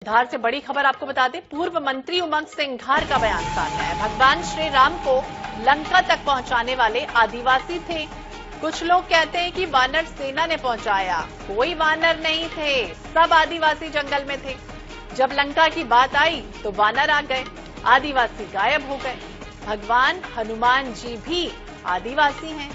धार से बड़ी खबर आपको बता दें, पूर्व मंत्री उमंग सिंघार का बयान सामने है। भगवान श्री राम को लंका तक पहुंचाने वाले आदिवासी थे। कुछ लोग कहते हैं कि वानर सेना ने पहुंचाया, कोई वानर नहीं थे, सब आदिवासी जंगल में थे। जब लंका की बात आई तो वानर आ गए, आदिवासी गायब हो गए। भगवान हनुमान जी भी आदिवासी हैं।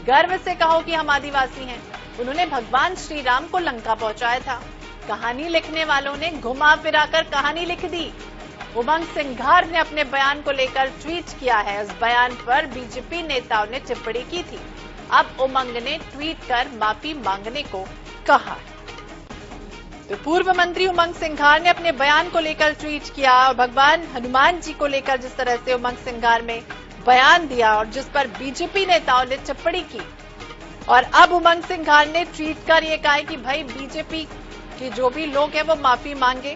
गर्व से कहो कि हम आदिवासी हैं। उन्होंने भगवान श्री राम को लंका पहुंचाया था। कहानी लिखने वालों ने घुमा फिराकर कहानी लिख दी। उमंग सिंघार ने अपने बयान को लेकर ट्वीट किया है। उस बयान पर बीजेपी नेताओं ने टिप्पणी की थी। अब उमंग ने ट्वीट कर माफी मांगने को कहा है। तो पूर्व मंत्री उमंग सिंघार ने अपने बयान को लेकर ट्वीट किया और भगवान हनुमान जी को लेकर जिस तरह से उमंग सिंघार में बयान दिया और जिस पर बीजेपी नेताओं ने टिप्पणी की, और अब उमंग सिंघार ने ट्वीट कर ये कहा है कि भाई बीजेपी कि जो भी लोग हैं वो माफी मांगे।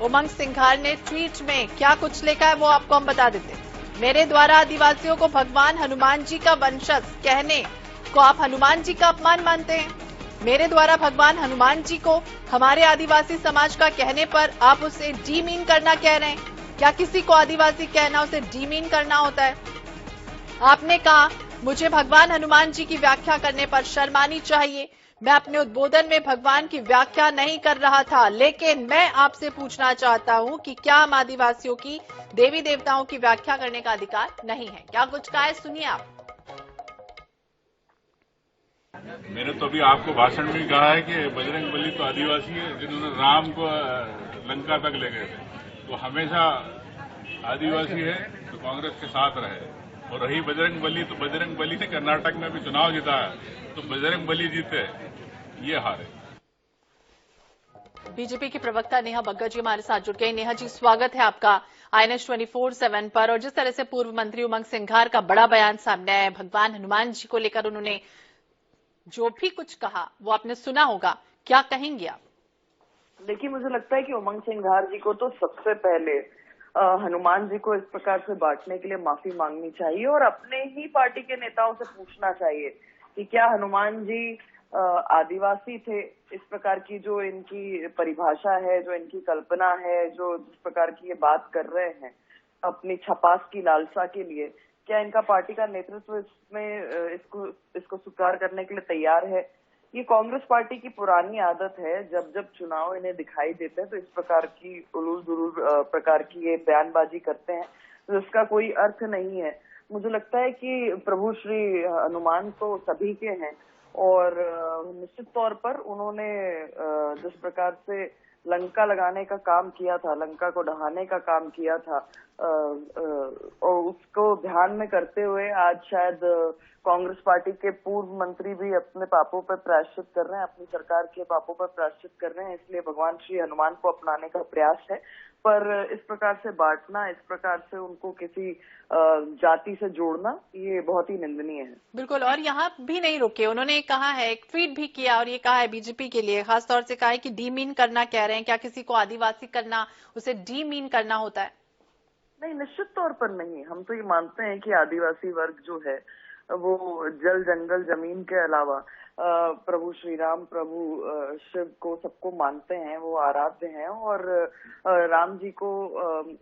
उमंग सिंघार ने ट्वीट में क्या कुछ लिखा है वो आपको हम बता देते हैं। मेरे द्वारा आदिवासियों को भगवान हनुमान जी का वंशज कहने को आप हनुमान जी का अपमान मानते हैं। मेरे द्वारा भगवान हनुमान जी को हमारे आदिवासी समाज का कहने पर आप उसे डीमीन करना कह रहे हैं। क्या किसी को आदिवासी कहना उसे डीमीन करना होता है? आपने कहा मुझे भगवान हनुमान जी की व्याख्या करने पर शर्म आनी चाहिए। मैं अपने उद्बोधन में भगवान की व्याख्या नहीं कर रहा था, लेकिन मैं आपसे पूछना चाहता हूं कि क्या हम आदिवासियों की देवी देवताओं की व्याख्या करने का अधिकार नहीं है? क्या कुछ कहा है, सुनिए आप। मैंने तो अभी आपको भाषण में कहा है कि बजरंग बली तो आदिवासी है, जिन्होंने राम को लंका तक ले गए थे। तो हमेशा आदिवासी है तो कांग्रेस के साथ रहे। और रही बजरंग बली, तो बजरंग बली ने कर्नाटक में भी चुनाव जीता है, तो बजरंग बली जीते, ये हारे। बीजेपी की प्रवक्ता नेहा बग्गा जी हमारे साथ जुड़ गई। नेहा जी, स्वागत है आपका INS 24/7 पर। और जिस तरह से पूर्व मंत्री उमंग सिंघार का बड़ा बयान सामने आया, भगवान हनुमान जी को लेकर उन्होंने जो भी कुछ कहा वो आपने सुना होगा, क्या कहेंगे आप? देखिए, मुझे लगता है कि उमंग सिंघार जी को तो सबसे पहले हनुमान जी को इस प्रकार से बांटने के लिए माफी मांगनी चाहिए और अपने ही पार्टी के नेताओं से पूछना चाहिए कि क्या हनुमान जी आदिवासी थे। इस प्रकार की जो इनकी परिभाषा है, जो इनकी कल्पना है, जो जिस प्रकार की ये बात कर रहे हैं अपनी छपास की लालसा के लिए, क्या इनका पार्टी का नेतृत्व इसमें इसको स्वीकार करने के लिए तैयार है? ये कांग्रेस पार्टी की पुरानी आदत है, जब जब चुनाव इन्हें दिखाई देते हैं तो इस प्रकार की उलूल दुलूल प्रकार की ये बयानबाजी करते हैं, तो इसका कोई अर्थ नहीं है। मुझे लगता है कि प्रभु श्री हनुमान तो सभी के हैं और निश्चित तौर पर उन्होंने जिस प्रकार से लंका लगाने का काम किया था, लंका को ढहाने का काम किया था, और उसको ध्यान में करते हुए आज शायद कांग्रेस पार्टी के पूर्व मंत्री भी अपने पापों पर प्रायश्चित कर रहे हैं, अपनी सरकार के पापों पर प्रायश्चित कर रहे हैं, इसलिए भगवान श्री हनुमान को अपनाने का प्रयास है। पर इस प्रकार से बांटना, इस प्रकार से उनको किसी जाति से जोड़ना, ये बहुत ही निंदनीय है। बिल्कुल, और यहाँ भी नहीं रुके, उन्होंने कहा है, एक ट्वीट भी किया और ये कहा है बीजेपी के लिए खासतौर से कहा है कि डीमीन करना कह रहे हैं। क्या किसी को आदिवासी करना उसे डीमीन करना होता है? नहीं, निश्चित तौर पर नहीं। हम तो ये मानते हैं कि आदिवासी वर्ग जो है वो जल जंगल जमीन के अलावा प्रभु श्री राम, प्रभु शिव को सबको मानते हैं, वो आराध्य हैं और राम जी को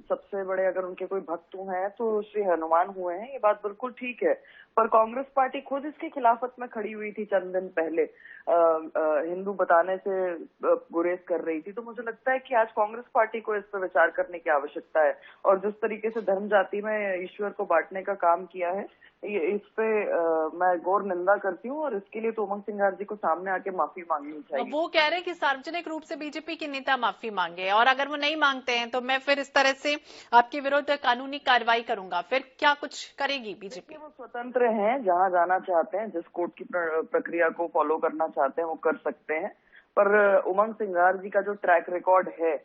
सबसे बड़े अगर उनके कोई भक्त हैं तो श्री हनुमान हुए हैं। ये बात बिल्कुल ठीक है, पर कांग्रेस पार्टी खुद इसके खिलाफत में खड़ी हुई थी चंद दिन पहले, हिंदू बताने से गुरेज कर रही थी। तो मुझे लगता है कि आज कांग्रेस पार्टी को इस पर विचार करने की आवश्यकता है और जिस तरीके से धर्म जाति में ईश्वर को बांटने का काम किया है, इस पे मैं गौर निंदा करती हूँ और इसके लिए तो उमंग सिंघार जी को सामने आके माफी मांगनी चाहिए। वो कह रहे हैं कि सार्वजनिक रूप से बीजेपी के नेता माफी मांगे और अगर वो नहीं मांगते हैं तो मैं फिर इस तरह से आपके विरुद्ध कानूनी कार्रवाई करूंगा। फिर क्या कुछ करेगी बीजेपी? वो स्वतंत्र हैं, जहाँ जाना चाहते हैं, जिस कोर्ट की प्रक्रिया को फॉलो करना चाहते हैं वो कर सकते हैं। पर उमंग सिंघार जी का जो ट्रैक रिकॉर्ड है,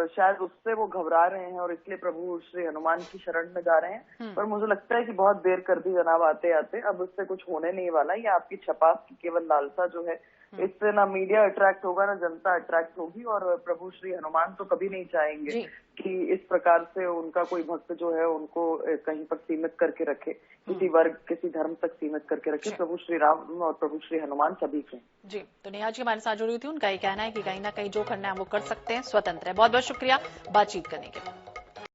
शायद उससे वो घबरा रहे हैं और इसलिए प्रभु श्री हनुमान की शरण में जा रहे हैं। पर मुझे लगता है कि बहुत देर कर दी जनाब आते आते, अब उससे कुछ होने नहीं वाला। ये आपकी छपास की केवल लालसा जो है इससे ना मीडिया अट्रैक्ट होगा ना जनता अट्रैक्ट होगी, और प्रभु श्री हनुमान तो कभी नहीं चाहेंगे कि इस प्रकार से उनका कोई भक्त जो है उनको कहीं पर सीमित करके रखे, किसी वर्ग किसी धर्म तक सीमित करके रखे। प्रभु श्री राम और प्रभु श्री हनुमान सभी के। जी, तो नेहा जी हमारे साथ जुड़ी थी, उनका ये कहना है कि कहीं ना कहीं जो करना है वो कर सकते हैं, स्वतंत्र है। बहुत बहुत शुक्रिया बातचीत करने के लिए।